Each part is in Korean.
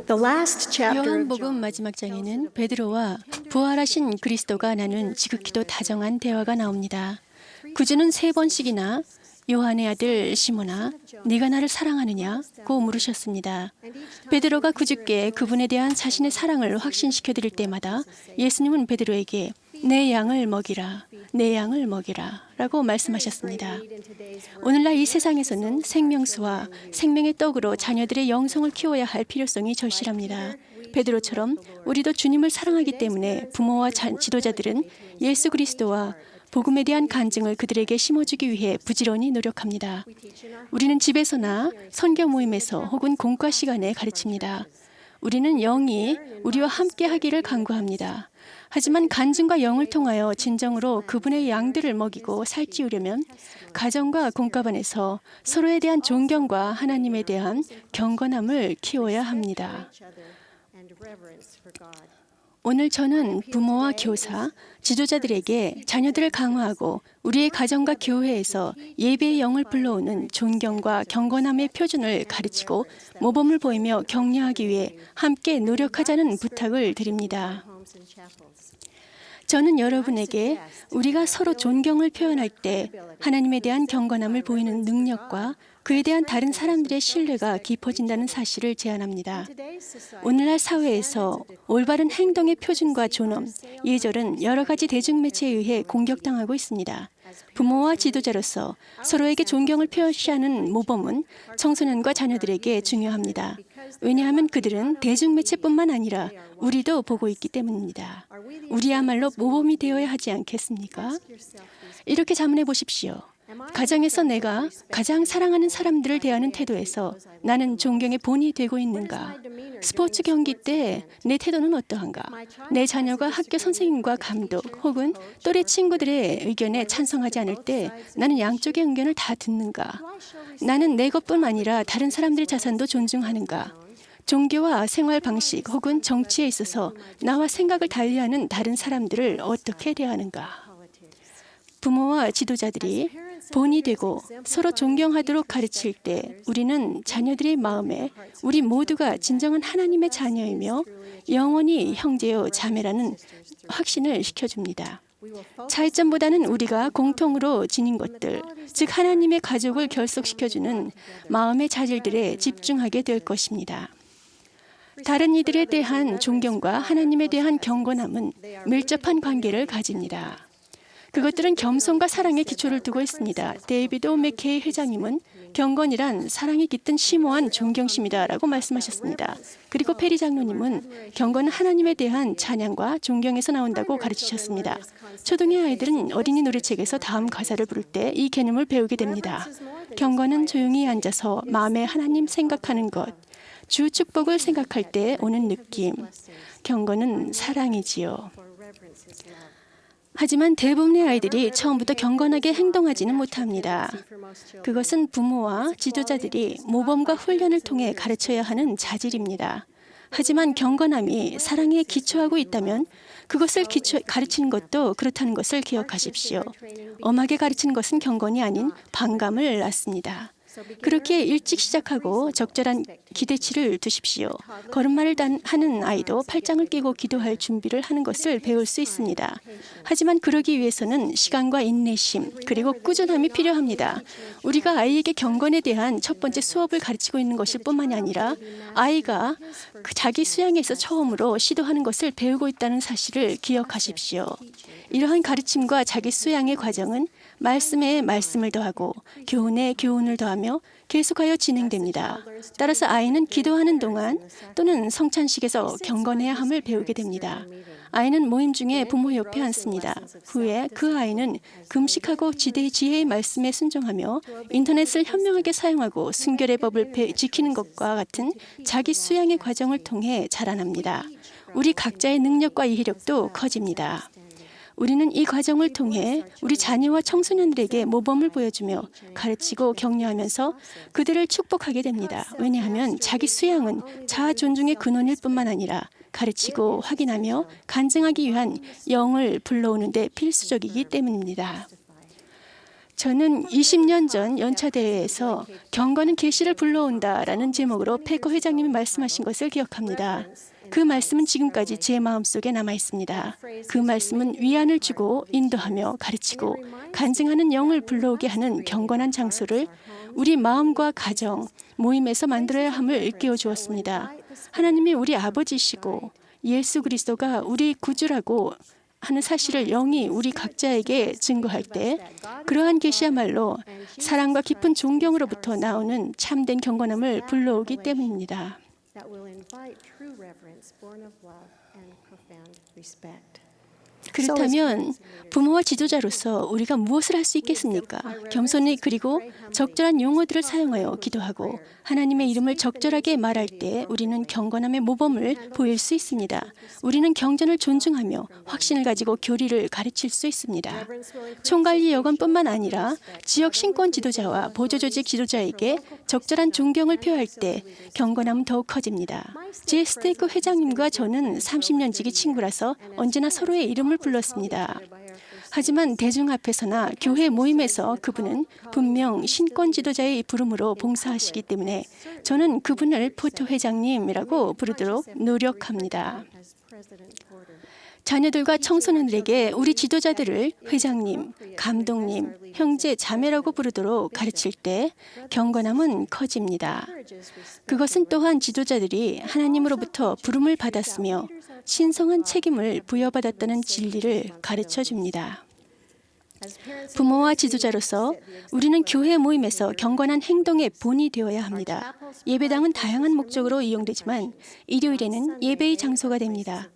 The last chapter of 요한복음 John, 마지막 장에는 베드로와 부활하신 그리스도가 나눈 지극히도 다정한 대화가 나옵니다. 구주는 3번씩이나 요한의 아들 시몬아, 네가 나를 사랑하느냐고 물으셨습니다. 베드로가 구주께 그분에 대한 자신의 사랑을 확신시켜 드릴 때마다 예수님은 베드로에게 내 양을 먹이라, 내 양을 먹이라 라고 말씀하셨습니다. 오늘날 이 세상에서는 생명수와 생명의 떡으로 자녀들의 영성을 키워야 할 필요성이 절실합니다. 베드로처럼 우리도 주님을 사랑하기 때문에 부모와 지도자들은 예수 그리스도와 복음에 대한 간증을 그들에게 심어주기 위해 부지런히 노력합니다. 우리는 집에서나 선교 모임에서 혹은 공과 시간에 가르칩니다. 우리는 영이 우리와 함께 하기를 간구합니다. 하지만 간증과 영을 통하여 진정으로 그분의 양들을 먹이고 살찌우려면 가정과 공과반에서 서로에 대한 존경과 하나님에 대한 경건함을 키워야 합니다. 오늘 저는 부모와 교사, 지도자들에게 자녀들을 강화하고 우리의 가정과 교회에서 예배의 영을 불러오는 존경과 경건함의 표준을 가르치고 모범을 보이며 격려하기 위해 함께 노력하자는 부탁을 드립니다. 저는 여러분에게 우리가 서로 존경을 표현할 때 하나님에 대한 경건함을 보이는 능력과 그에 대한 다른 사람들의 신뢰가 깊어진다는 사실을 제안합니다. 오늘날 사회에서 올바른 행동의 표준과 존엄, 예절은 여러 가지 대중매체에 의해 공격당하고 있습니다. 부모와 지도자로서 서로에게 존경을 표시하는 모범은 청소년과 자녀들에게 중요합니다. 왜냐하면 그들은 대중매체뿐만 아니라 우리도 보고 있기 때문입니다. 우리야말로 모범이 되어야 하지 않겠습니까? 이렇게 자문해 보십시오. 가정에서 내가 가장 사랑하는 사람들을 대하는 태도에서 나는 존경의 본이 되고 있는가? 스포츠 경기 때 내 태도는 어떠한가? 내 자녀가 학교 선생님과 감독 혹은 또래 친구들의 의견에 찬성하지 않을 때 나는 양쪽의 의견을 다 듣는가? 나는 내 것뿐 아니라 다른 사람들의 자산도 존중하는가? 종교와 생활 방식 혹은 정치에 있어서 나와 생각을 달리하는 다른 사람들을 어떻게 대하는가? 부모와 지도자들이 본이 되고 서로 존경하도록 가르칠 때 우리는 자녀들의 마음에 우리 모두가 진정한 하나님의 자녀이며 영원히 형제요 자매라는 확신을 시켜줍니다. 차이점보다는 우리가 공통으로 지닌 것들, 즉 하나님의 가족을 결속시켜주는 마음의 자질들에 집중하게 될 것입니다. 다른 이들에 대한 존경과 하나님에 대한 경건함은 밀접한 관계를 가집니다. 그것들은 겸손과 사랑의 기초를 두고 있습니다. 데이비드 오 맥케이 회장님은 경건이란 사랑이 깃든 심오한 존경심이다라고 말씀하셨습니다. 그리고 페리 장로님은 경건은 하나님에 대한 찬양과 존경에서 나온다고 가르치셨습니다. 초등의 아이들은 어린이 노래책에서 다음 가사를 부를 때 이 개념을 배우게 됩니다. 경건은 조용히 앉아서 마음에 하나님 생각하는 것, 주 축복을 생각할 때 오는 느낌. 경건은 사랑이지요. 하지만 대부분의 아이들이 처음부터 경건하게 행동하지는 못합니다. 그것은 부모와 지도자들이 모범과 훈련을 통해 가르쳐야 하는 자질입니다. 하지만 경건함이 사랑에 기초하고 있다면 그것을 가르치는 것도 그렇다는 것을 기억하십시오. 엄하게 가르치는 것은 경건이 아닌 반감을 낳습니다. 그렇게 일찍 시작하고 적절한 기대치를 두십시오. 걸음마를 하는 아이도 팔짱을 끼고 기도할 준비를 하는 것을 배울 수 있습니다. 하지만 그러기 위해서는 시간과 인내심 그리고 꾸준함이 필요합니다. 우리가 아이에게 경건에 대한 첫 번째 수업을 가르치고 있는 것일 뿐만이 아니라 아이가 자기 수양에서 처음으로 시도하는 것을 배우고 있다는 사실을 기억하십시오. 이러한 가르침과 자기 수양의 과정은 말씀에 말씀을 더하고 교훈에 교훈을 더하며 계속하여 진행됩니다. 따라서 아이는 기도하는 동안 또는 성찬식에서 경건해야 함을 배우게 됩니다. 아이는 모임 중에 부모 옆에 앉습니다. 후에 그 아이는 금식하고 지혜의 말씀에 순종하며 인터넷을 현명하게 사용하고 순결의 법을 지키는 것과 같은 자기 수양의 과정을 통해 자라납니다. 우리 각자의 능력과 이해력도 커집니다. 우리는 이 과정을 통해 우리 자녀와 청소년들에게 모범을 보여주며 가르치고 격려하면서 그들을 축복하게 됩니다. 왜냐하면 자기 수양은 자아 존중의 근원일 뿐만 아니라 가르치고 확인하며 간증하기 위한 영을 불러오는 데 필수적이기 때문입니다. 저는 20년 전 연차대회에서 경건은 계시를 불러온다라는 제목으로 패커 회장님이 말씀하신 것을 기억합니다. 그 말씀은 지금까지 제 마음속에 남아 있습니다. 그 말씀은 위안을 주고 인도하며 가르치고 간증하는 영을 불러오게 하는 경건한 장소를 우리 마음과 가정, 모임에서 만들어야 함을 일깨워 주었습니다. 하나님이 우리 아버지시고 예수 그리스도가 우리 구주라고 하는 사실을 영이 우리 각자에게 증거할 때 그러한 계시야말로 사랑과 깊은 존경으로부터 나오는 참된 경건함을 불러오기 때문입니다. 그렇다면 부모와 지도자로서 우리가 무엇을 할 수 있겠습니까? 겸손히 그리고 적절한 용어들을 사용하여 기도하고 하나님의 이름을 적절하게 말할 때 우리는 경건함의 모범을 보일 수 있습니다. 우리는 경전을 존중하며 확신을 가지고 교리를 가르칠 수 있습니다. 총관리 여건뿐만 아니라 지역 신권 지도자와 보조조직 지도자에게 적절한 존경을 표할 때 경건함은 더욱 커집니다. 제 스테이크 회장님과 저는 30년 지기 친구라서 언제나 서로의 이름을 불렀습니다. 하지만 대중 앞에서나 교회 모임에서 그분은 분명 신권 지도자의 부름으로 봉사하시기 때문에 저는 그분을 포터 회장님이라고 부르도록 노력합니다. 자녀들과 청소년들에게 우리 지도자들을 회장님, 감독님, 형제, 자매라고 부르도록 가르칠 때 경건함은 커집니다. 그것은 또한 지도자들이 하나님으로부터 부름을 받았으며 신성한 책임을 부여받았다는 진리를 가르쳐 줍니다. 부모와 지도자로서 우리는 교회 모임에서 경건한 행동의 본이 되어야 합니다. 예배당은 다양한 목적으로 이용되지만 일요일에는 예배의 장소가 됩니다.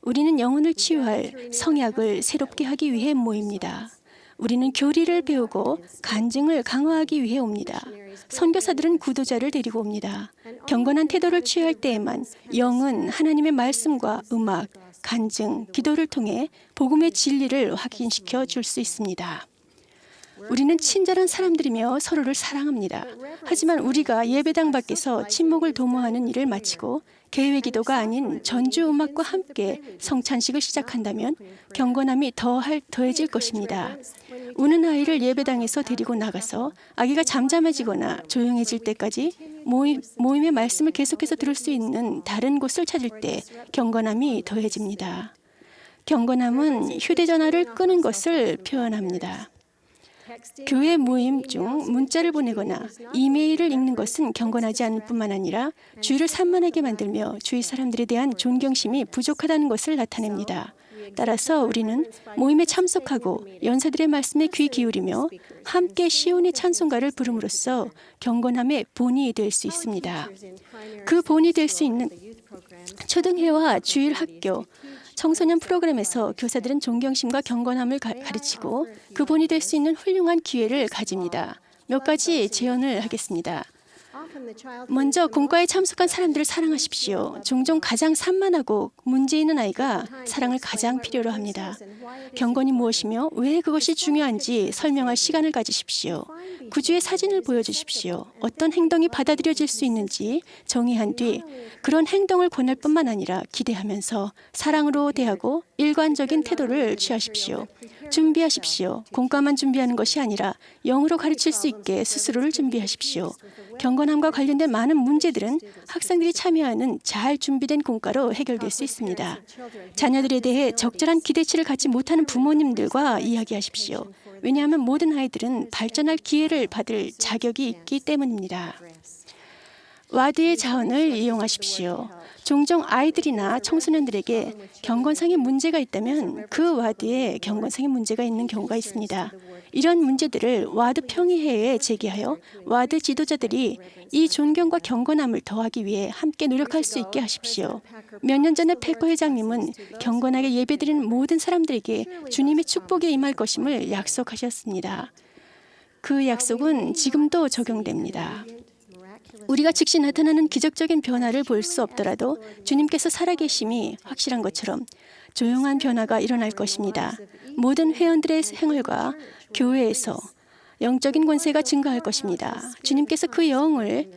우리는 영혼을 치유할 성약을 새롭게 하기 위해 모입니다. 우리는 교리를 배우고 간증을 강화하기 위해 옵니다. 선교사들은 구도자를 데리고 옵니다. 경건한 태도를 취할 때에만 영은 하나님의 말씀과 음악, 간증, 기도를 통해 복음의 진리를 확인시켜 줄 수 있습니다. 우리는 친절한 사람들이며 서로를 사랑합니다. 하지만 우리가 예배당 밖에서 침묵을 도모하는 일을 마치고 개회 기도가 아닌 전주 음악과 함께 성찬식을 시작한다면 경건함이 더해질 것입니다. 우는 아이를 예배당에서 데리고 나가서 아기가 잠잠해지거나 조용해질 때까지 모임의 말씀을 계속해서 들을 수 있는 다른 곳을 찾을 때 경건함이 더해집니다. 경건함은 휴대전화를 끄는 것을 표현합니다. 교회 모임 중 문자를 보내거나 이메일을 읽는 것은 경건하지 않을 뿐만 아니라 주의를 산만하게 만들며 주위 사람들에 대한 존경심이 부족하다는 것을 나타냅니다. 따라서 우리는 모임에 참석하고 연사들의 말씀에 귀 기울이며 함께 시온의 찬송가를 부름으로써 경건함의 본이 될 수 있습니다. 그 본이 될 수 있는 초등회와 주일 학교, 청소년 프로그램에서 교사들은 존경심과 경건함을 가르치고 그 본이 될 수 있는 훌륭한 기회를 가집니다. 몇 가지 제언을 하겠습니다. 먼저 공과에 참석한 사람들을 사랑하십시오. 종종 가장 산만하고 문제 있는 아이가 사랑을 가장 필요로 합니다. 경건이 무엇이며 왜 그것이 중요한지 설명할 시간을 가지십시오. 구주의 사진을 보여주십시오. 어떤 행동이 받아들여질 수 있는지 정의한 뒤 그런 행동을 권할 뿐만 아니라 기대하면서 사랑으로 대하고 일관적인 태도를 취하십시오. 준비하십시오. 공과만 준비하는 것이 아니라 영으로 가르칠 수 있게 스스로를 준비하십시오. 경건함과 관련된 많은 문제들은 학생들이 참여하는 잘 준비된 공과로 해결될 수 있습니다. 자녀들에 대해 적절한 기대치를 갖지 못하는 부모님들과 이야기하십시오. 왜냐하면 모든 아이들은 발전할 기회를 받을 자격이 있기 때문입니다. 와드의 자원을 이용하십시오. 종종 아이들이나 청소년들에게 경건상의 문제가 있다면 그 와드에 경건상의 문제가 있는 경우가 있습니다. 이런 문제들을 와드 평의회에 제기하여 와드 지도자들이 이 존경과 경건함을 더하기 위해 함께 노력할 수 있게 하십시오. 몇 년 전에 패커 회장님은 경건하게 예배드리는 모든 사람들에게 주님의 축복에 임할 것임을 약속하셨습니다. 그 약속은 지금도 적용됩니다. 우리가 즉시 나타나는 기적적인 변화를 볼 수 없더라도 주님께서 살아계심이 확실한 것처럼 조용한 변화가 일어날 것입니다. 모든 회원들의 생활과 교회에서 영적인 권세가 증가할 것입니다. 주님께서 그 영을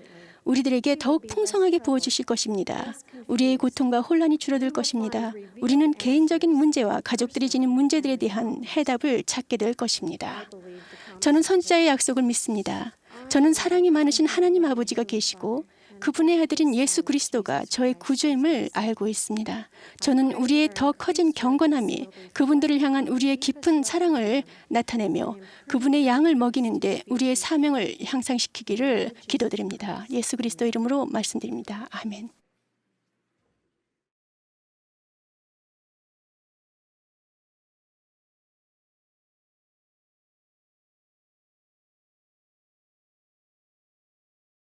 우리들에게 더욱 풍성하게 부어주실 것입니다. 우리의 고통과 혼란이 줄어들 것입니다. 우리는 개인적인 문제와 가족들이 지닌 문제들에 대한 해답을 찾게 될 것입니다. 저는 선지자의 약속을 믿습니다. 저는 사랑이 많으신 하나님 아버지가 계시고 그분의 아들인 예수 그리스도가 저의 구주임을 알고 있습니다. 저는 우리의 더 커진 경건함이 그분들을 향한 우리의 깊은 사랑을 나타내며 그분의 양을 먹이는데 우리의 사명을 향상시키기를 기도드립니다. 예수 그리스도 이름으로 말씀드립니다. 아멘.